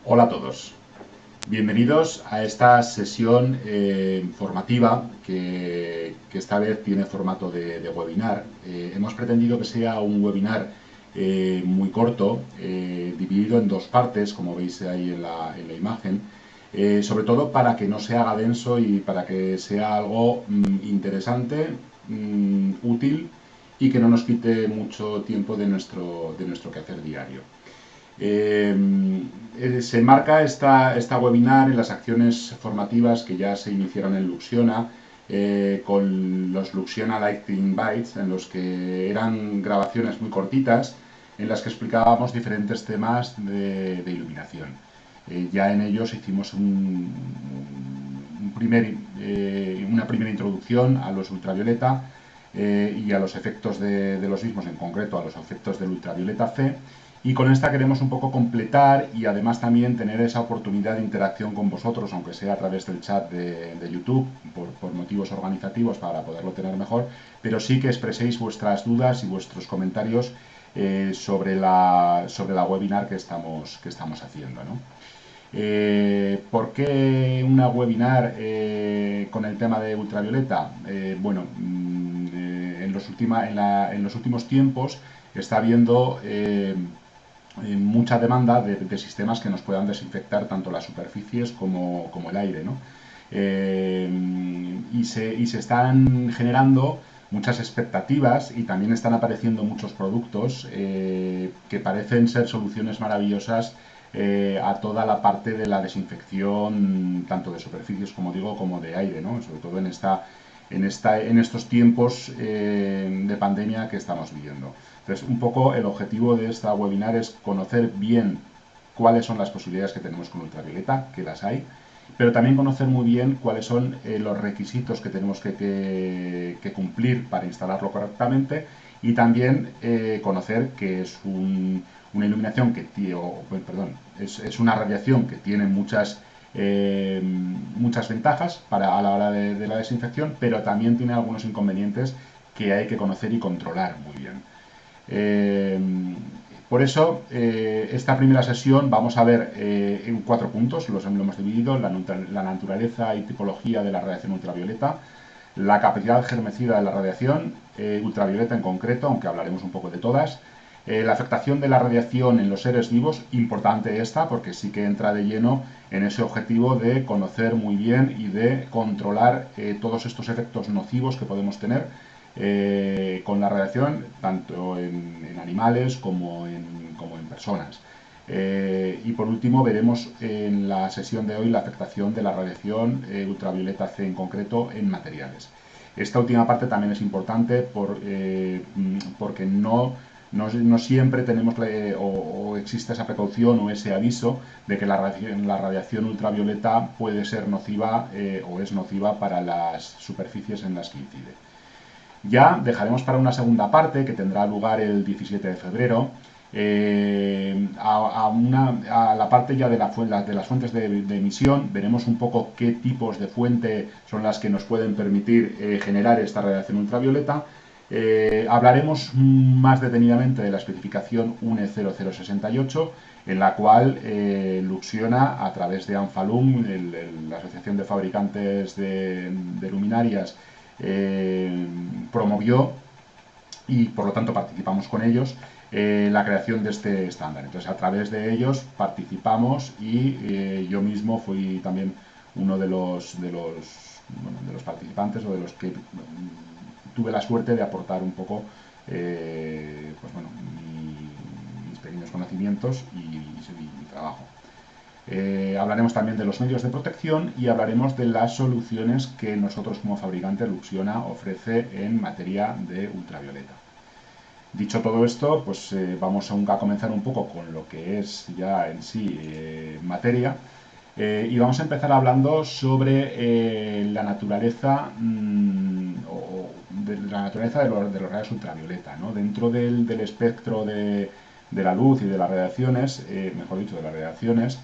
Hola a todos, bienvenidos a esta sesión formativa que esta vez tiene formato de webinar. Hemos pretendido que sea un webinar muy corto, dividido en dos partes, como veis ahí en la imagen, sobre todo para que no se haga denso y para que sea algo interesante, útil y que no nos quite mucho tiempo de nuestro quehacer diario. Eh, Se marca esta webinar en las acciones formativas que ya se iniciaron en Luxiona, con los Luxiona Lightning Bytes, en los que eran grabaciones muy cortitas, en las que explicábamos diferentes temas de iluminación. Ya en ellos hicimos una primera introducción a los ultravioleta y a los efectos de los mismos, en concreto a los efectos del ultravioleta C, y con esta queremos un poco completar y además también tener esa oportunidad de interacción con vosotros, aunque sea a través del chat de YouTube, por motivos organizativos para poderlo tener mejor, pero sí que expreséis vuestras dudas y vuestros comentarios sobre la webinar que estamos haciendo, ¿no? ¿Por qué una webinar con el tema de ultravioleta? Bueno, en los últimos tiempos está habiendo mucha demanda de sistemas que nos puedan desinfectar tanto las superficies como el aire, ¿no? Y se están generando muchas expectativas y también están apareciendo muchos productos que parecen ser soluciones maravillosas a toda la parte de la desinfección, tanto de superficies, como digo, como de aire, ¿no? Sobre todo en estos tiempos de pandemia que estamos viviendo. Entonces, un poco el objetivo de esta webinar es conocer bien cuáles son las posibilidades que tenemos con ultravioleta, que las hay, pero también conocer muy bien cuáles son los requisitos que tenemos que cumplir para instalarlo correctamente, y también conocer que es una iluminación es una radiación que tiene muchas ventajas a la hora de la desinfección, pero también tiene algunos inconvenientes que hay que conocer y controlar muy bien. Eh, por eso, esta primera sesión vamos a ver en 4 puntos, lo hemos dividido: la naturaleza y tipología de la radiación ultravioleta, la capacidad germicida de la radiación ultravioleta en concreto, aunque hablaremos un poco de todas, la afectación de la radiación en los seres vivos, importante esta, porque sí que entra de lleno en ese objetivo de conocer muy bien y de controlar todos estos efectos nocivos que podemos tener con la radiación, tanto en animales como en personas. Y por último veremos en la sesión de hoy la afectación de la radiación ultravioleta C en concreto en materiales. Esta última parte también es importante porque no siempre tenemos o existe esa precaución o ese aviso de que la radiación ultravioleta puede ser nociva o es nociva para las superficies en las que incide. Ya dejaremos para una segunda parte, que tendrá lugar el 17 de febrero, a la parte ya de las fuentes de emisión. Veremos un poco qué tipos de fuente son las que nos pueden permitir generar esta radiación ultravioleta. Hablaremos más detenidamente de la especificación UNE 0068, en la cual Luxiona, a través de Anfalum, la Asociación de Fabricantes de Luminarias, promovió, y por lo tanto participamos con ellos, la creación de este estándar. Entonces, a través de ellos participamos, y yo mismo fui también uno de los participantes, o de los que tuve la suerte de aportar un poco mis pequeños conocimientos y mi trabajo. Hablaremos también de los medios de protección y hablaremos de las soluciones que nosotros como fabricante Luxiona ofrece en materia de ultravioleta. Dicho todo esto, pues vamos a comenzar un poco con lo que es ya en sí materia, y vamos a empezar hablando sobre la naturaleza de los rayos ultravioleta, ¿no? Dentro del espectro de la luz y de las radiaciones, mejor dicho, de las radiaciones,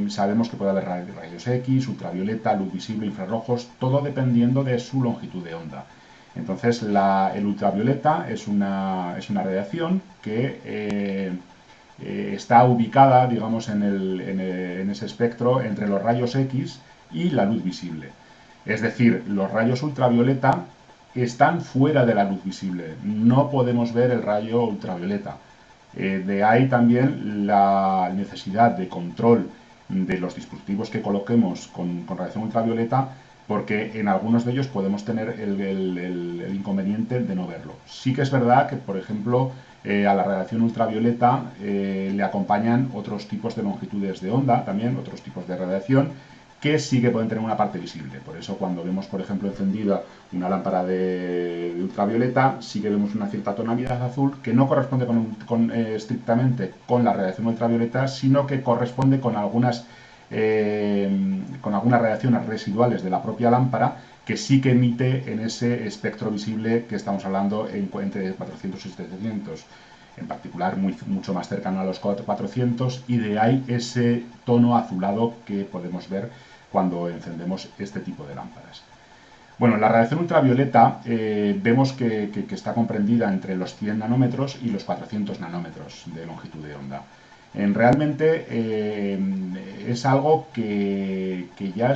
sabemos que puede haber rayos X, ultravioleta, luz visible, infrarrojos, todo dependiendo de su longitud de onda. Entonces, el ultravioleta es una radiación que está ubicada, digamos, en ese espectro entre los rayos X y la luz visible. Es decir, los rayos ultravioleta están fuera de la luz visible, no podemos ver el rayo ultravioleta. De ahí también la necesidad de control de los dispositivos que coloquemos con radiación ultravioleta, porque en algunos de ellos podemos tener el inconveniente de no verlo. Sí que es verdad que, por ejemplo, a la radiación ultravioleta le acompañan otros tipos de longitudes de onda, también otros tipos de radiación, que sí que pueden tener una parte visible. Por eso cuando vemos, por ejemplo, encendida una lámpara de ultravioleta, sí que vemos una cierta tonalidad azul que no corresponde estrictamente con la radiación ultravioleta, sino que corresponde con algunas radiaciones residuales de la propia lámpara que sí que emite en ese espectro visible que estamos hablando entre 400 y 700. En particular mucho más cercano a los 400, y de ahí ese tono azulado que podemos ver cuando encendemos este tipo de lámparas. Bueno, la radiación ultravioleta vemos que está comprendida entre los 100 nanómetros y los 400 nanómetros de longitud de onda. Realmente es algo que ya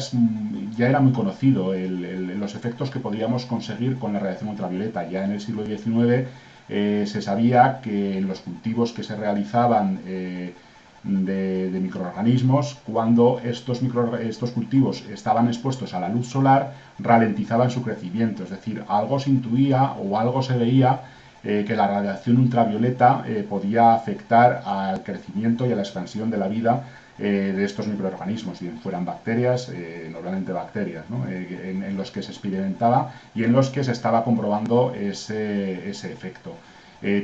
era muy conocido, los efectos que podíamos conseguir con la radiación ultravioleta. Ya en el siglo XIX se sabía que en los cultivos que se realizaban de microorganismos, cuando estos cultivos estaban expuestos a la luz solar, ralentizaban su crecimiento. Es decir, algo se intuía o algo se veía que la radiación ultravioleta podía afectar al crecimiento y a la expansión de la vida de estos microorganismos, bien fueran bacterias, normalmente bacterias, ¿no? En los que se experimentaba y en los que se estaba comprobando ese efecto.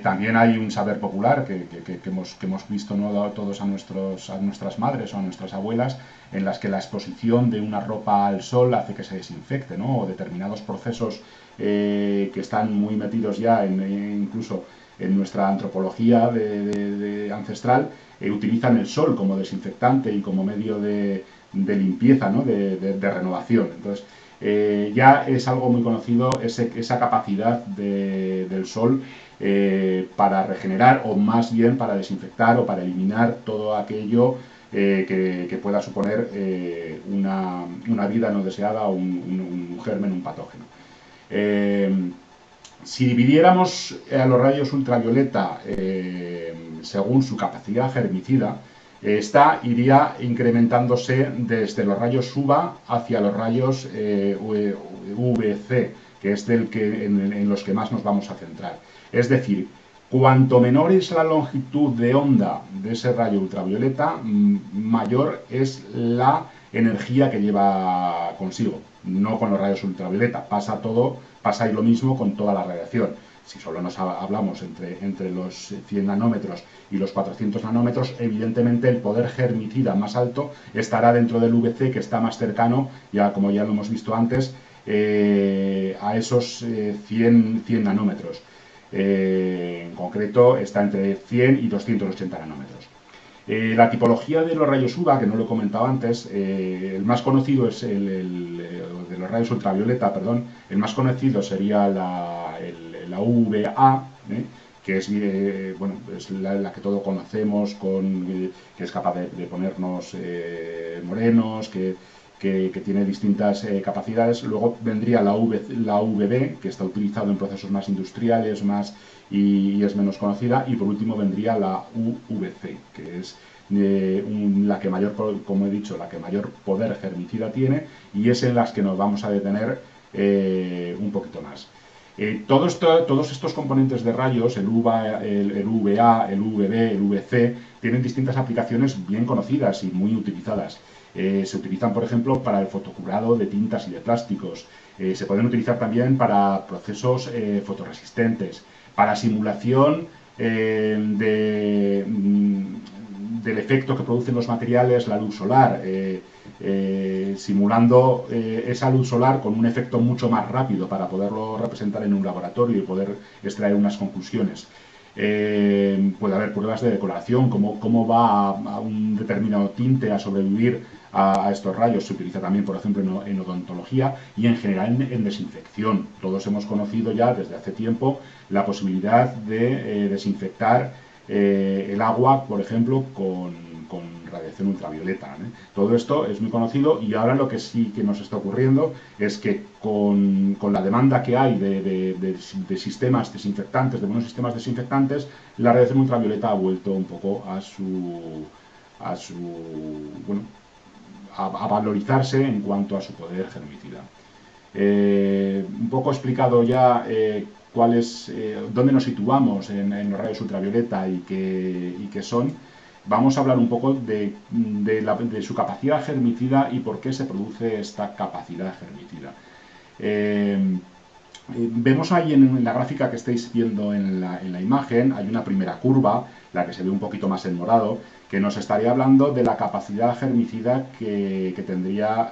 También hay un saber popular que hemos visto, ¿no?, todos a nuestras madres o a nuestras abuelas, en las que la exposición de una ropa al sol hace que se desinfecte, ¿no?, o determinados procesos que están muy metidos ya incluso en nuestra antropología ancestral, utilizan el sol como desinfectante y como medio de limpieza, ¿no?, de renovación. Entonces, ya es algo muy conocido esa capacidad del sol para regenerar, o más bien para desinfectar o para eliminar todo aquello que pueda suponer una vida no deseada o un germen, un patógeno. Si dividiéramos a los rayos ultravioleta según su capacidad germicida, esta iría incrementándose desde los rayos UVA hacia los rayos UVC, que es en los que más nos vamos a centrar. Es decir, cuanto menor es la longitud de onda de ese rayo ultravioleta, mayor es la energía que lleva consigo. No con los rayos ultravioleta, pasa ahí lo mismo con toda la radiación. Si solo nos hablamos entre los 100 nanómetros y los 400 nanómetros, evidentemente el poder germicida más alto estará dentro del VC, que está más cercano, como ya lo hemos visto antes, a esos 100 nanómetros. En concreto está entre 100 y 280 nanómetros. La tipología de los rayos UVA, que no lo he comentado antes, el más conocido es de los rayos ultravioleta, perdón, el más conocido sería la UVA, que es, bueno, es la que todos conocemos, que es capaz de ponernos morenos, que tiene distintas capacidades. Luego vendría la UVB, que está utilizado en procesos más industriales y es menos conocida. Y por último vendría la UVC, que es la que mayor, como he dicho, la que mayor poder germicida tiene, y es en las que nos vamos a detener un poquito más. Todos estos componentes de rayos, el UVA, el UVA, el UVB, el UVC, tienen distintas aplicaciones bien conocidas y muy utilizadas. Se utilizan, por ejemplo, para el fotocurado de tintas y de plásticos. Se pueden utilizar también para procesos fotorresistentes, para simulación del efecto que producen los materiales, la luz solar, simulando esa luz solar con un efecto mucho más rápido para poderlo representar en un laboratorio y poder extraer unas conclusiones. Puede haber pruebas de decoración, cómo va a un determinado tinte a sobrevivir a estos rayos. Se utiliza también, por ejemplo, en odontología y en general en desinfección. Todos hemos conocido ya desde hace tiempo la posibilidad de desinfectar el agua, por ejemplo, con radiación ultravioleta, ¿eh? Todo esto es muy conocido y ahora lo que sí que nos está ocurriendo es que con la demanda que hay de sistemas desinfectantes, de buenos sistemas desinfectantes, la radiación ultravioleta ha vuelto un poco a su bueno, a valorizarse en cuanto a su poder germicida. Un poco explicado ya dónde nos situamos en los rayos ultravioleta y qué son, vamos a hablar un poco de su capacidad germicida y por qué se produce esta capacidad germicida. Vemos ahí en la gráfica que estáis viendo en la imagen, hay una primera curva, la que se ve un poquito más en morado, que nos estaría hablando de la capacidad germicida que tendría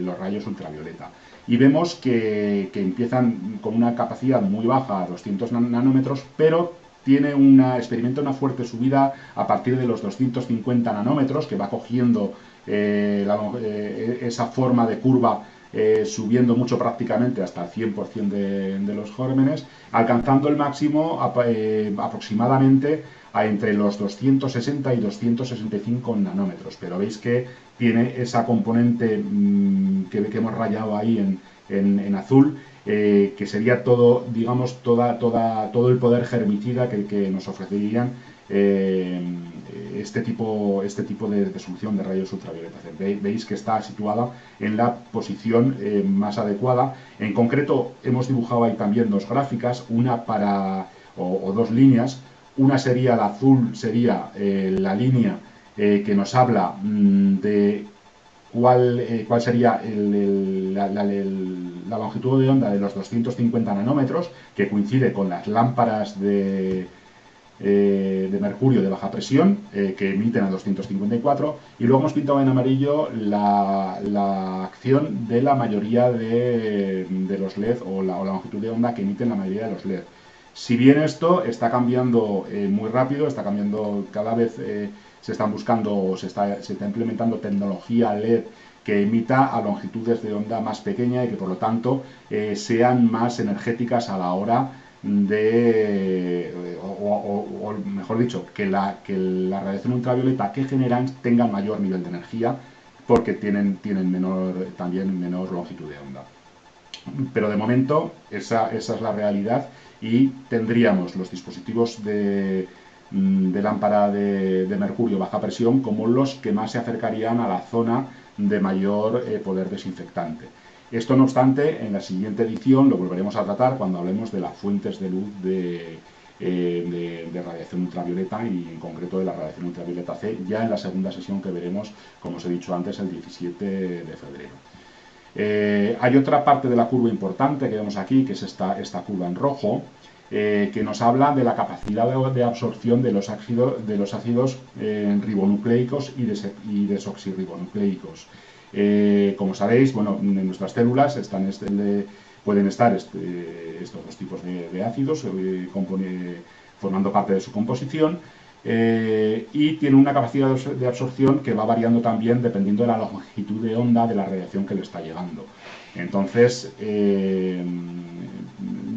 los rayos ultravioleta. Y vemos que empiezan con una capacidad muy baja, 200 nanómetros, pero experimenta una fuerte subida a partir de los 250 nanómetros, que va cogiendo esa forma de curva, subiendo mucho prácticamente hasta el 100% de los gérmenes, alcanzando el máximo aproximadamente entre los 260 y 265 nanómetros. Pero veis que tiene esa componente que hemos rayado ahí en azul, que sería todo, digamos, todo el poder germicida que nos ofrecerían este tipo de solución de rayos ultravioleta. Veis que está situada en la posición más adecuada. En concreto, hemos dibujado ahí también dos gráficas, una o dos líneas. Una sería, la azul sería la línea que nos habla de cuál sería la longitud de onda de los 250 nanómetros, que coincide con las lámparas de mercurio de baja presión que emiten a 254, y luego hemos pintado en amarillo la acción de la mayoría de los LED o la longitud de onda que emiten la mayoría de los LED. Si bien esto está cambiando muy rápido, está cambiando cada vez, se están buscando, se está implementando tecnología LED que emita a longitudes de onda más pequeña y que por lo tanto sean más energéticas a la hora o mejor dicho, que la radiación ultravioleta que generan tenga mayor nivel de energía porque tienen también menor longitud de onda. Pero de momento esa es la realidad y tendríamos los dispositivos de lámpara de mercurio baja presión como los que más se acercarían a la zona de mayor poder desinfectante. Esto, no obstante, en la siguiente edición lo volveremos a tratar cuando hablemos de las fuentes de luz de radiación ultravioleta y en concreto de la radiación ultravioleta C, ya en la segunda sesión que veremos, como os he dicho antes, el 17 de febrero. Hay otra parte de la curva importante que vemos aquí, que es esta curva en rojo, que nos habla de la capacidad de absorción de los ácidos ribonucleicos y desoxirribonucleicos. Como sabéis, bueno, en nuestras células pueden estar estos dos tipos de ácidos formando parte de su composición, y tiene una capacidad de absorción que va variando también dependiendo de la longitud de onda de la radiación que le está llegando. Entonces,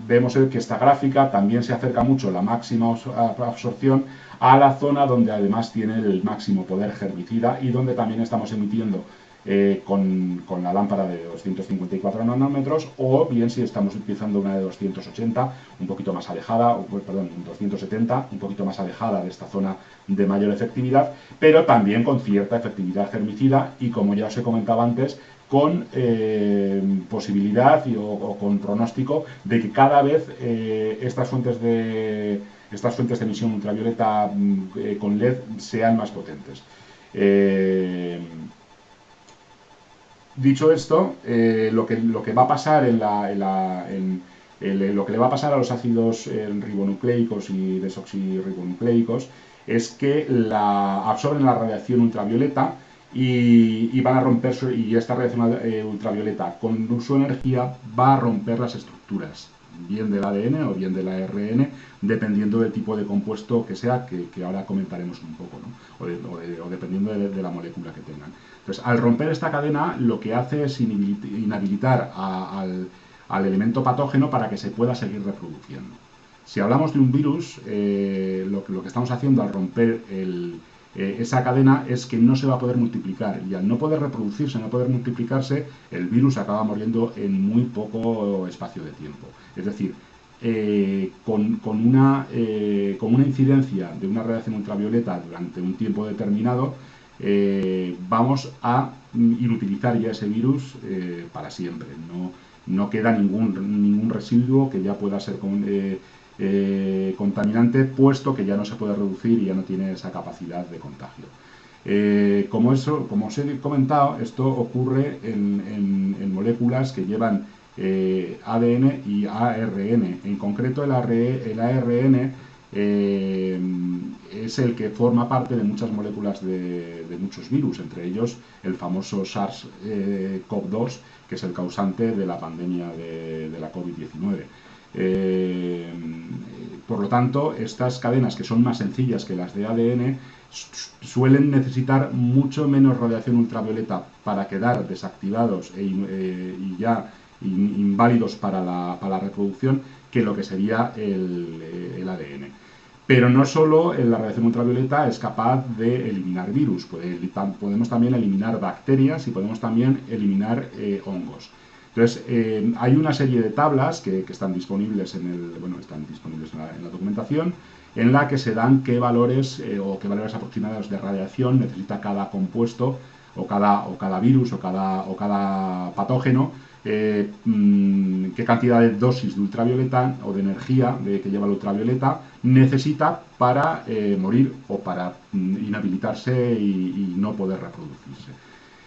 vemos que esta gráfica también se acerca mucho la máxima absorción a la zona donde además tiene el máximo poder germicida y donde también estamos emitiendo con la lámpara de 254 nanómetros, o bien si estamos utilizando una de 280, un poquito más alejada, perdón, 270, un poquito más alejada de esta zona de mayor efectividad, pero también con cierta efectividad germicida y, como ya os he comentado antes, con posibilidad o con pronóstico de que cada vez estas fuentes de emisión ultravioleta con LED sean más potentes. Dicho esto, lo que va a pasar lo que le va a pasar a los ácidos ribonucleicos y desoxirribonucleicos es que absorben la radiación ultravioleta y van a romper y esta radiación ultravioleta con su energía va a romper las estructuras, bien del ADN o bien del ARN, dependiendo del tipo de compuesto que sea, que ahora comentaremos un poco, ¿no? o dependiendo de la molécula que tengan. Entonces, al romper esta cadena, lo que hace es inhabilitar al elemento patógeno para que se pueda seguir reproduciendo. Si hablamos de un virus, lo que estamos haciendo al romper esa cadena es que no se va a poder multiplicar, y al no poder reproducirse, no poder multiplicarse, el virus acaba muriendo en muy poco espacio de tiempo. Es decir, con una incidencia de una radiación ultravioleta durante un tiempo determinado, vamos a inutilizar ya ese virus para siempre. No queda ningún residuo que ya pueda ser contaminante, puesto que ya no se puede reducir y ya no tiene esa capacidad de contagio. Como os he comentado, esto ocurre en moléculas que llevan ADN y ARN. En concreto, el ARN es el que forma parte de muchas moléculas de muchos virus, entre ellos el famoso SARS-CoV-2, que es el causante de la pandemia de la COVID-19. Por lo tanto, estas cadenas, que son más sencillas que las de ADN, suelen necesitar mucho menos radiación ultravioleta para quedar desactivados y ya inválidos para la reproducción, que lo que sería el ADN. Pero no solo la radiación ultravioleta es capaz de eliminar virus, podemos también eliminar bacterias y podemos también eliminar hongos. Entonces, hay una serie de tablas que están disponibles están disponibles en la documentación, en la que se dan qué valores qué valores aproximados de radiación necesita cada compuesto o cada virus o cada patógeno, qué cantidad de dosis de ultravioleta o de energía que lleva el ultravioleta necesita para morir o para inhabilitarse y no poder reproducirse.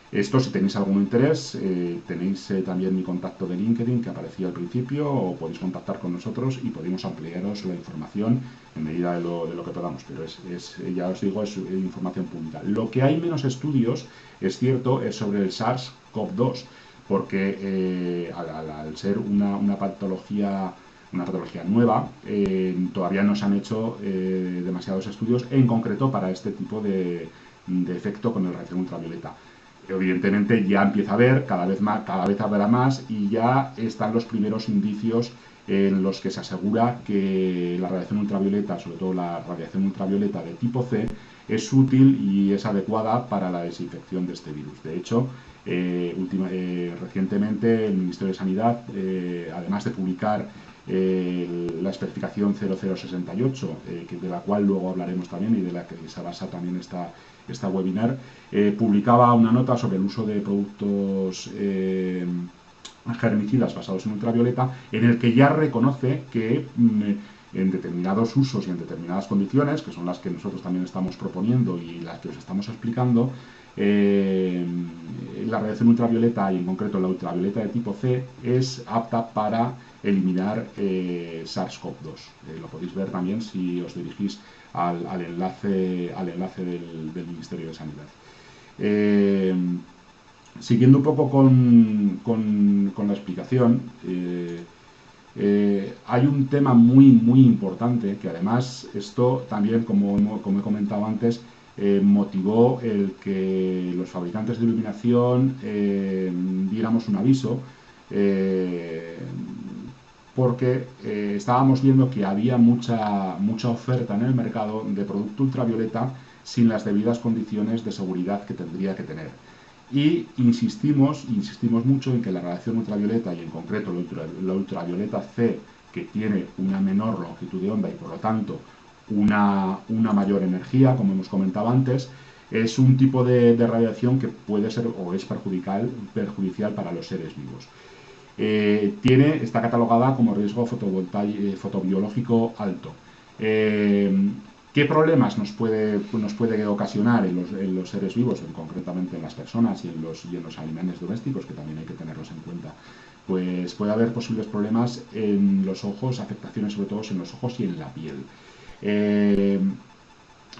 Esto, si tenéis algún interés, tenéis también mi contacto de LinkedIn que aparecía al principio, o podéis contactar con nosotros y podemos ampliaros la información en medida de lo que podamos, pero ya os digo, es información pública. Lo que hay menos estudios, es cierto, es sobre el SARS-CoV-2, porque al ser una patología nueva, todavía no se han hecho demasiados estudios, en concreto para este tipo de efecto con el radiación ultravioleta. Evidentemente ya empieza a haber, cada vez habrá más, y ya están los primeros indicios en los que se asegura que la radiación ultravioleta, sobre todo la radiación ultravioleta de tipo C, es útil y es adecuada para la desinfección de este virus. De hecho, recientemente el Ministerio de Sanidad, además de publicar la especificación 0068, de la cual luego hablaremos también y de la que se basa también esta webinar, publicaba una nota sobre el uso de productos germicidas basados en ultravioleta, en el que ya reconoce que en determinados usos y en determinadas condiciones, que son las que nosotros también estamos proponiendo y las que os estamos explicando, la radiación ultravioleta, y en concreto la ultravioleta de tipo C, es apta para eliminar SARS-CoV-2. Lo podéis ver también si os dirigís al enlace del Ministerio de Sanidad. Siguiendo un poco con la explicación, hay un tema muy importante, que además esto también, como he comentado antes, motivó el que los fabricantes de iluminación diéramos un aviso, porque estábamos viendo que había mucha oferta en el mercado de producto ultravioleta sin las debidas condiciones de seguridad que tendría que tener. Y insistimos mucho en que la radiación ultravioleta, y en concreto la ultravioleta C, que tiene una menor longitud de onda y por lo tanto una mayor energía, como hemos comentado antes, es un tipo de radiación que puede ser o es perjudicial para los seres vivos. Está catalogada como riesgo fotobiológico alto. ¿Qué problemas nos puede ocasionar en los seres vivos, concretamente en las personas y en los animales domésticos, que también hay que tenerlos en cuenta? Pues puede haber posibles problemas en los ojos, afectaciones sobre todo en los ojos y en la piel.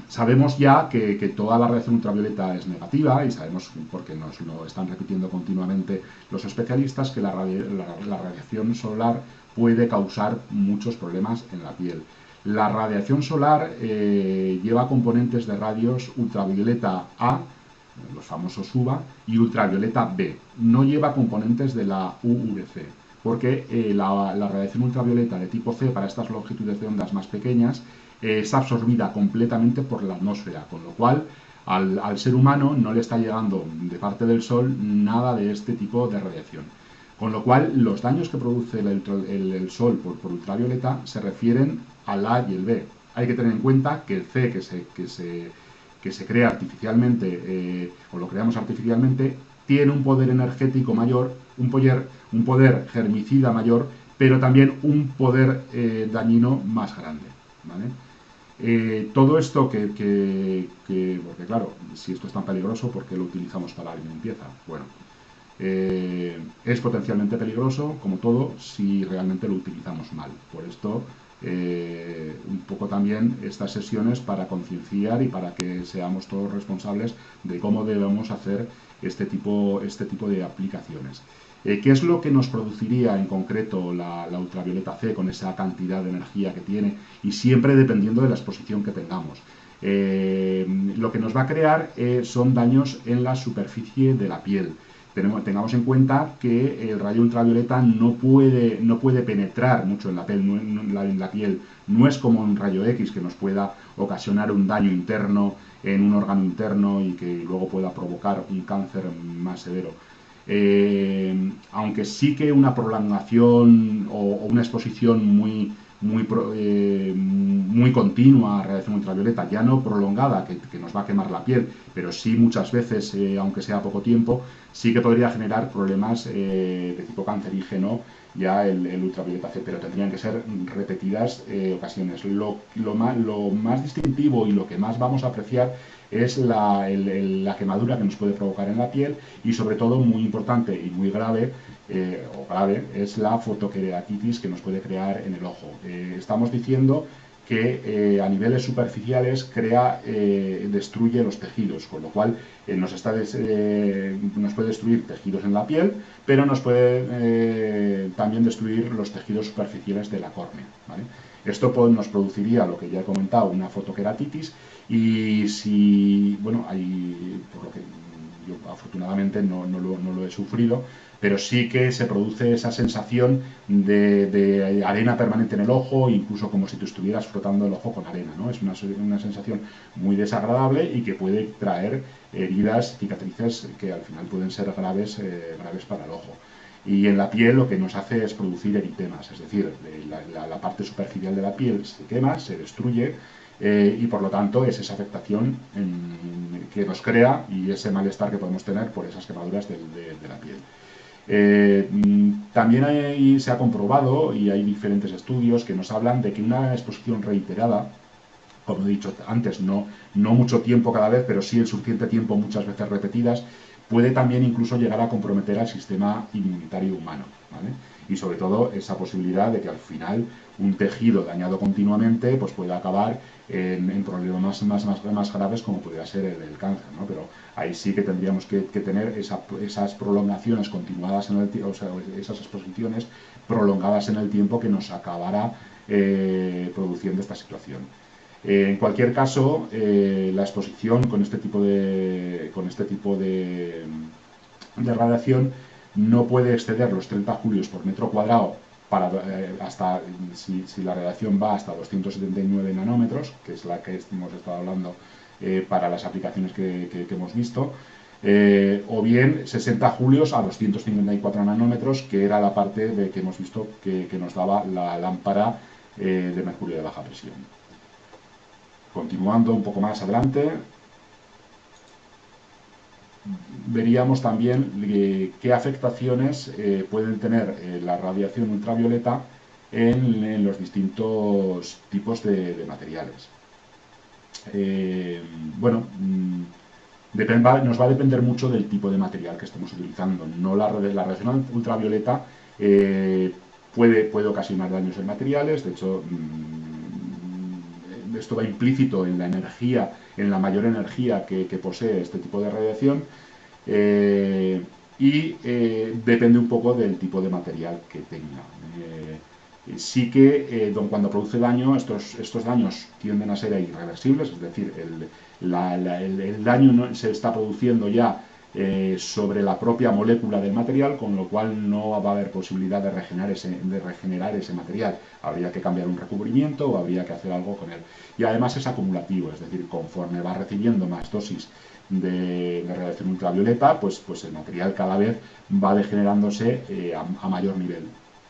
Sabemos ya que toda la radiación ultravioleta es negativa, y sabemos, porque nos lo están repitiendo continuamente los especialistas, que la radiación solar puede causar muchos problemas en la piel. La radiación solar lleva componentes de rayos ultravioleta A, los famosos UVA, y ultravioleta B. No lleva componentes de la UVC. porque la radiación ultravioleta de tipo C para estas longitudes de ondas más pequeñas es absorbida completamente por la atmósfera, con lo cual al ser humano no le está llegando de parte del Sol nada de este tipo de radiación. Con lo cual, los daños que produce el Sol por ultravioleta se refieren al A y el B. Hay que tener en cuenta que el C que se crea artificialmente, o lo creamos artificialmente, tiene un poder energético mayor, un poder germicida mayor, pero también un poder dañino más grande. ¿Vale? Todo esto porque claro, si esto es tan peligroso, ¿por qué lo utilizamos para la limpieza? Bueno, es potencialmente peligroso, como todo, si realmente lo utilizamos mal. Por esto, un poco también estas sesiones para concienciar y para que seamos todos responsables de cómo debemos hacer este tipo de aplicaciones. ¿Qué es lo que nos produciría en concreto la ultravioleta C con esa cantidad de energía que tiene? Y siempre dependiendo de la exposición que tengamos. Lo que nos va a crear son daños en la superficie de la piel. Tengamos en cuenta que el rayo ultravioleta no puede penetrar mucho en la piel. No es como un rayo X que nos pueda ocasionar un daño interno en un órgano interno y que luego pueda provocar un cáncer más severo. Aunque sí que una prolongación o una exposición muy continua a radiación ultravioleta, ya no prolongada, que nos va a quemar la piel, pero sí muchas veces, aunque sea poco tiempo, sí que podría generar problemas de tipo cancerígeno ya el ultravioleta C, pero tendrían que ser repetidas ocasiones. Lo más distintivo y lo que más vamos a apreciar es la quemadura que nos puede provocar en la piel y sobre todo, muy importante y muy grave, es la fotoqueratitis que nos puede crear en el ojo. Estamos diciendo que a niveles superficiales destruye los tejidos, con lo cual nos puede destruir tejidos en la piel, pero nos puede también destruir los tejidos superficiales de la córnea. ¿Vale? Esto nos produciría, lo que ya he comentado, una fotoqueratitis y si, bueno, por lo que yo afortunadamente no lo he sufrido, pero sí que se produce esa sensación de arena permanente en el ojo, incluso como si te estuvieras frotando el ojo con arena, ¿no? Es una sensación muy desagradable y que puede traer heridas, cicatrices que al final pueden ser graves para el ojo. Y en la piel lo que nos hace es producir eritemas, es decir, la parte superficial de la piel se quema, se destruye, y por lo tanto es esa afectación que nos crea y ese malestar que podemos tener por esas quemaduras de la piel. También se ha comprobado, y hay diferentes estudios que nos hablan de que una exposición reiterada, como he dicho antes, no mucho tiempo cada vez, pero sí el suficiente tiempo muchas veces repetidas, puede también incluso llegar a comprometer al sistema inmunitario humano, ¿vale? Y sobre todo esa posibilidad de que al final un tejido dañado continuamente pues pueda acabar en problemas más graves como podría ser el cáncer, ¿no? Pero ahí sí que tendríamos que tener esas prolongaciones continuadas en el tiempo, o sea, esas exposiciones prolongadas en el tiempo que nos acabara produciendo esta situación. En cualquier caso, la exposición con este tipo de radiación no puede exceder los 30 julios por metro cuadrado hasta si la radiación va hasta 279 nanómetros, que es la que hemos estado hablando para las aplicaciones que hemos visto, o bien 60 julios a 254 nanómetros, que era la parte que hemos visto que nos daba la lámpara de mercurio de baja presión. Continuando un poco más adelante, veríamos también qué afectaciones pueden tener la radiación ultravioleta en los distintos tipos de materiales. Bueno, nos va a depender mucho del tipo de material que estemos utilizando. No la radiación ultravioleta puede ocasionar daños en materiales, de hecho, esto va implícito en la energía, en la mayor energía que posee este tipo de radiación, depende un poco del tipo de material que tenga. Sí que cuando produce daño, estos daños tienden a ser irreversibles, es decir, el daño se está produciendo ya sobre la propia molécula del material, con lo cual no va a haber posibilidad de regenerar ese material. Habría que cambiar un recubrimiento o habría que hacer algo con él. Y además es acumulativo, es decir, conforme va recibiendo más dosis de radiación ultravioleta, pues el material cada vez va degenerándose a mayor nivel.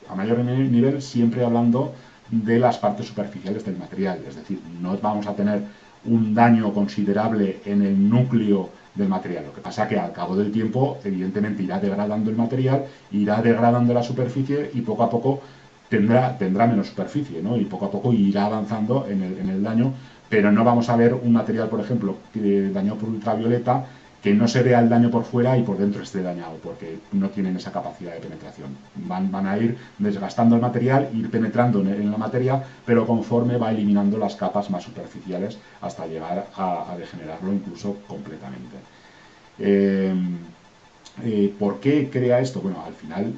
A mayor nivel siempre hablando de las partes superficiales del material, es decir, no vamos a tener un daño considerable en el núcleo del material. Lo que pasa es que al cabo del tiempo, evidentemente, irá degradando el material, irá degradando la superficie y poco a poco tendrá menos superficie, ¿no? Y poco a poco irá avanzando en el daño, pero no vamos a ver un material, por ejemplo, dañado por ultravioleta, que no se vea el daño por fuera y por dentro esté dañado, porque no tienen esa capacidad de penetración. Van a ir desgastando el material, ir penetrando en la materia, pero conforme va eliminando las capas más superficiales hasta llegar a degenerarlo incluso completamente. ¿Por qué crea esto? Bueno, al final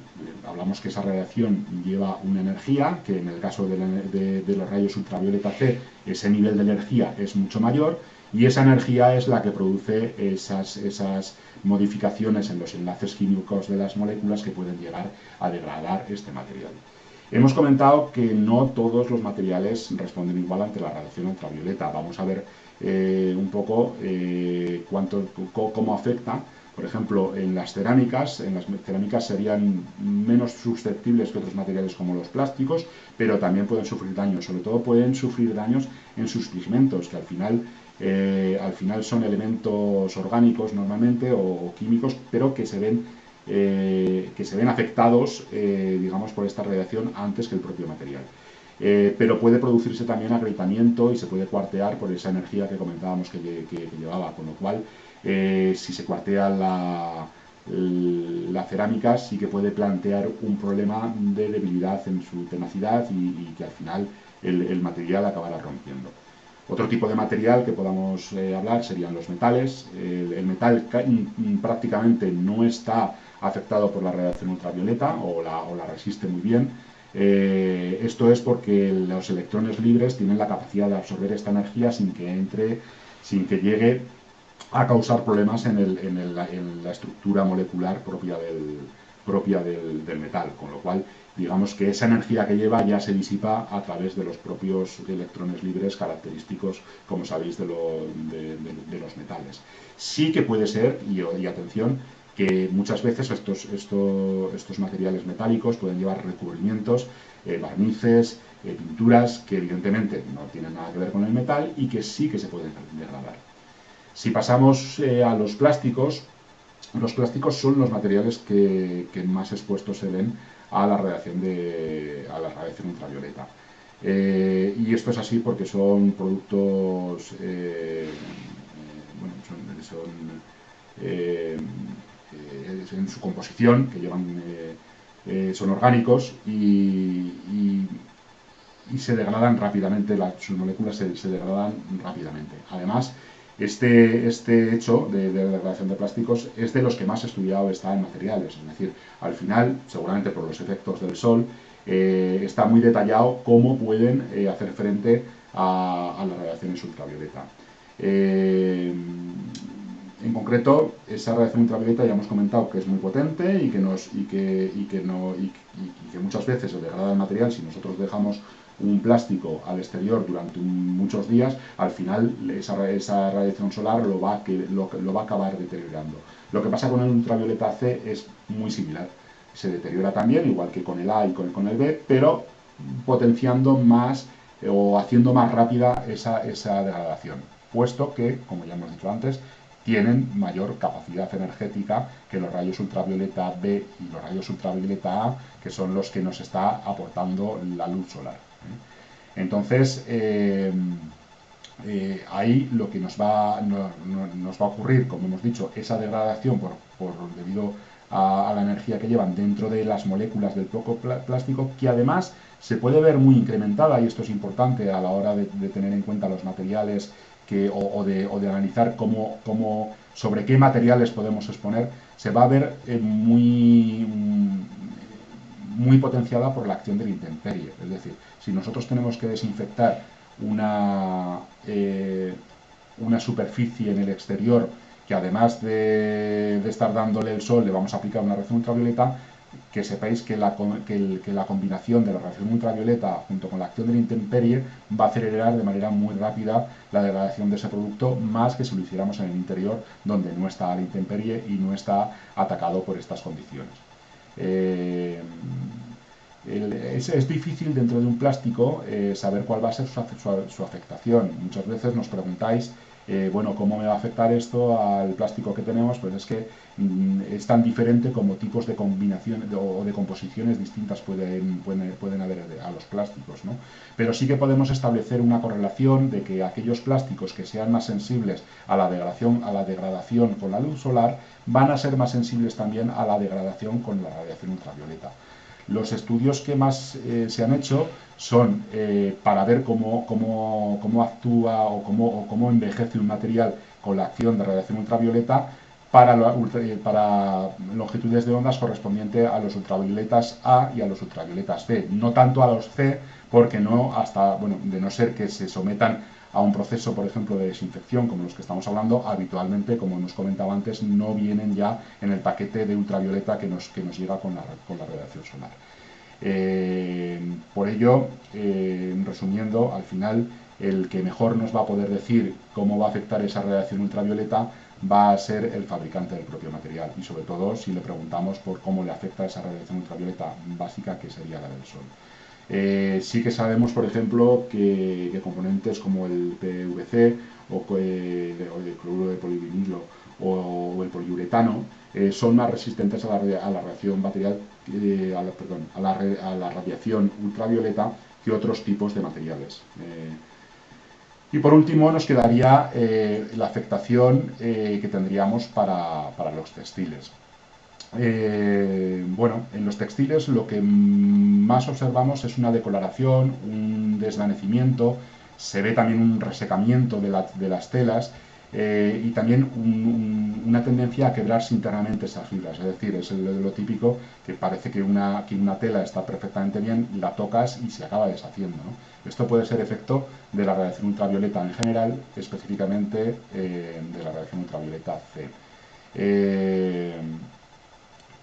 hablamos que esa radiación lleva una energía, que en el caso de los rayos ultravioleta C, ese nivel de energía es mucho mayor, y esa energía es la que produce esas modificaciones en los enlaces químicos de las moléculas que pueden llegar a degradar este material. Hemos comentado que no todos los materiales responden igual ante la radiación ultravioleta. Vamos a ver un poco cómo afecta. Por ejemplo, en las cerámicas serían menos susceptibles que otros materiales como los plásticos, pero también pueden sufrir daños. Sobre todo pueden sufrir daños en sus pigmentos, que al final son elementos orgánicos normalmente o químicos, pero que se ven afectados, digamos, por esta radiación antes que el propio material. Pero puede producirse también agrietamiento y se puede cuartear por esa energía que comentábamos que llevaba, con lo cual si se cuartea la cerámica sí que puede plantear un problema de debilidad en su tenacidad y que al final el material acabará rompiendo. Otro tipo de material que podamos hablar serían los metales. El metal prácticamente no está afectado por la radiación ultravioleta o la resiste muy bien. Esto es porque los electrones libres tienen la capacidad de absorber esta energía sin que llegue a causar problemas en la estructura molecular propia del metal, con lo cual digamos que esa energía que lleva ya se disipa a través de los propios electrones libres característicos, como sabéis, de los metales. Sí que puede ser, y atención, que muchas veces estos materiales metálicos pueden llevar recubrimientos, barnices, pinturas que evidentemente no tienen nada que ver con el metal y que sí que se pueden degradar. Si pasamos a los plásticos son los materiales que más expuestos se ven a la radiación ultravioleta. Y esto es así porque son productos, en su composición, que son orgánicos y se degradan rápidamente, sus moléculas se degradan rápidamente. Además, este hecho de degradación de plásticos es de los que más estudiado está en materiales, es decir, al final, seguramente por los efectos del sol, está muy detallado cómo pueden hacer frente a las radiaciones ultravioleta. En concreto, esa radiación ultravioleta ya hemos comentado que es muy potente y que muchas veces se degrada el material si nosotros dejamos un plástico al exterior durante muchos días, al final esa radiación solar lo va a acabar deteriorando. Lo que pasa con el ultravioleta C es muy similar. Se deteriora también, igual que con el A y con el B, pero potenciando más o haciendo más rápida esa degradación, puesto que, como ya hemos dicho antes, tienen mayor capacidad energética que los rayos ultravioleta B y los rayos ultravioleta A, que son los que nos está aportando la luz solar. Entonces, ahí lo que nos va a ocurrir, como hemos dicho, esa degradación debido a la energía que llevan dentro de las moléculas del propio plástico, que además se puede ver muy incrementada, y esto es importante a la hora de tener en cuenta los materiales o de analizar sobre qué materiales podemos exponer, se va a ver muy potenciada por la acción de la intemperie. Es decir, si nosotros tenemos que desinfectar una superficie en el exterior que además de estar dándole el sol, le vamos a aplicar una radiación ultravioleta, que sepáis que la combinación de la radiación ultravioleta junto con la acción de la intemperie va a acelerar de manera muy rápida la degradación de ese producto, más que si lo hiciéramos en el interior, donde no está la intemperie y no está atacado por estas condiciones. Es difícil dentro de un plástico saber cuál va a ser su afectación. Muchas veces nos preguntáis, bueno, ¿cómo me va a afectar esto al plástico que tenemos? Pues es que es tan diferente como tipos de combinación o de composiciones distintas pueden haber a los plásticos, ¿no? Pero sí que podemos establecer una correlación de que aquellos plásticos que sean más sensibles a la degradación con la luz solar van a ser más sensibles también a la degradación con la radiación ultravioleta. Los estudios que más se han hecho son para ver cómo actúa o cómo envejece un material con la acción de radiación ultravioleta para longitudes de ondas correspondiente a los ultravioletas A y a los ultravioletas B. No tanto a los C, porque no hasta, bueno, de no ser que se sometan a un proceso, por ejemplo, de desinfección, como los que estamos hablando, habitualmente, como hemos comentado antes, no vienen ya en el paquete de ultravioleta que nos llega con la radiación solar. Por ello, resumiendo, al final, el que mejor nos va a poder decir cómo va a afectar esa radiación ultravioleta va a ser el fabricante del propio material, y sobre todo si le preguntamos por cómo le afecta esa radiación ultravioleta básica, que sería la del sol. Sí que sabemos, por ejemplo, que componentes como el PVC o el cloruro de polivinilo o el poliuretano son más resistentes a la radiación material, a la radiación ultravioleta que otros tipos de materiales. Y por último nos quedaría la afectación que tendríamos para los textiles. Bueno, en los textiles lo que más observamos es una decoloración, un desvanecimiento, se ve también un resecamiento de las telas y también una tendencia a quebrarse internamente esas fibras. Es decir, es lo típico que parece que una tela está perfectamente bien, la tocas y se acaba deshaciendo, ¿no? Esto puede ser efecto de la radiación ultravioleta en general, específicamente de la radiación ultravioleta C.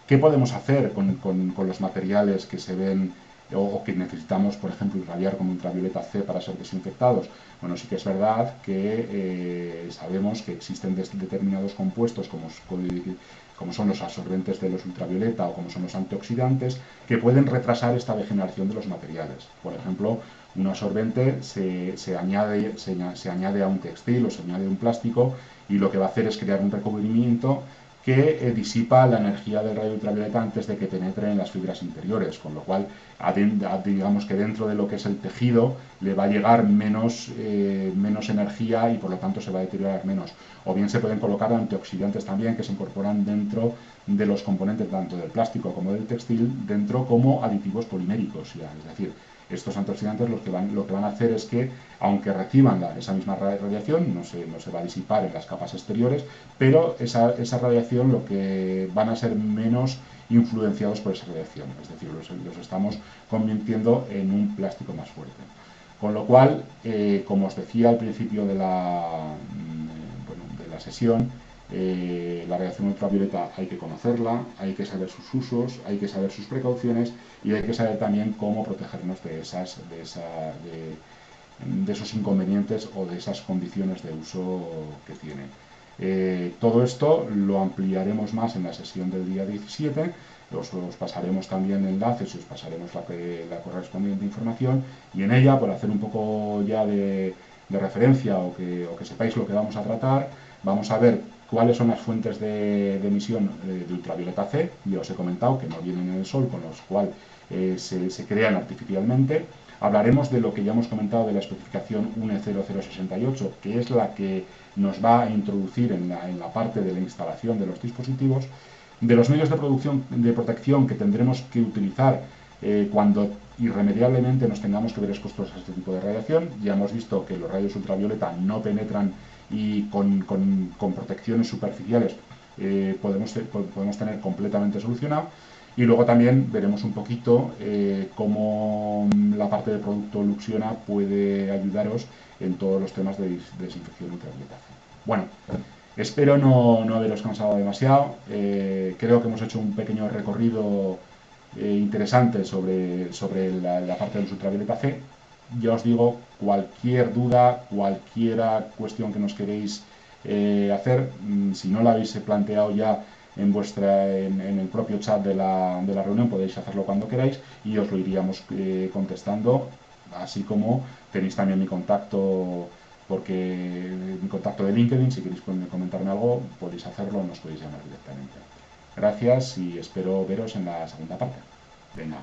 ¿Qué podemos hacer con los materiales que se ven o que necesitamos, por ejemplo, irradiar con ultravioleta C para ser desinfectados? Bueno, sí que es verdad que sabemos que existen determinados compuestos como son los absorbentes de los ultravioleta o como son los antioxidantes, que pueden retrasar esta degeneración de los materiales. Por ejemplo, un absorbente se añade a un textil o se añade a un plástico y lo que va a hacer es crear un recubrimiento que disipa la energía del rayo ultravioleta antes de que penetre en las fibras interiores, con lo cual digamos que dentro de lo que es el tejido le va a llegar menos energía y por lo tanto se va a deteriorar menos. O bien se pueden colocar antioxidantes también que se incorporan dentro de los componentes tanto del plástico como del textil, dentro como aditivos poliméricos, es decir, estos antioxidantes lo que van a hacer es que, aunque reciban esa misma radiación, no se va a disipar en las capas exteriores, pero esa radiación lo que van a ser menos influenciados por esa radiación, es decir, los estamos convirtiendo en un plástico más fuerte. Con lo cual, como os decía al principio de la sesión, la radiación ultravioleta hay que conocerla, hay que saber sus usos, hay que saber sus precauciones y hay que saber también cómo protegernos de esos inconvenientes o de esas condiciones de uso que tiene. Todo esto lo ampliaremos más en la sesión del día 17, os pasaremos también enlaces y os pasaremos la correspondiente información, y en ella, por hacer un poco ya de referencia o que sepáis lo que vamos a tratar, vamos a ver cuáles son las fuentes de emisión de ultravioleta C. Ya os he comentado que no vienen en el sol, con los cuales se crean artificialmente. Hablaremos de lo que ya hemos comentado de la especificación 10068, que es la que nos va a introducir en la parte de la instalación de los dispositivos, de los medios de protección que tendremos que utilizar cuando irremediablemente nos tengamos que ver expuestos a este tipo de radiación. Ya hemos visto que los rayos ultravioleta no penetran y con protecciones superficiales podemos tener completamente solucionado. Y luego también veremos un poquito cómo la parte de producto Luxiona puede ayudaros en todos los temas de desinfección ultravioleta. Bueno, Espero no haberos cansado demasiado. Creo que hemos hecho un pequeño recorrido interesante sobre la parte del ultravioleta C. Ya os digo, cualquier duda, cualquier cuestión que nos queréis hacer, si no la habéis planteado ya en el propio chat de la reunión, podéis hacerlo cuando queráis y os lo iríamos contestando, así como tenéis también mi contacto de LinkedIn, si queréis comentarme algo, podéis hacerlo, nos podéis llamar directamente. Gracias y espero veros en la segunda parte. Venga.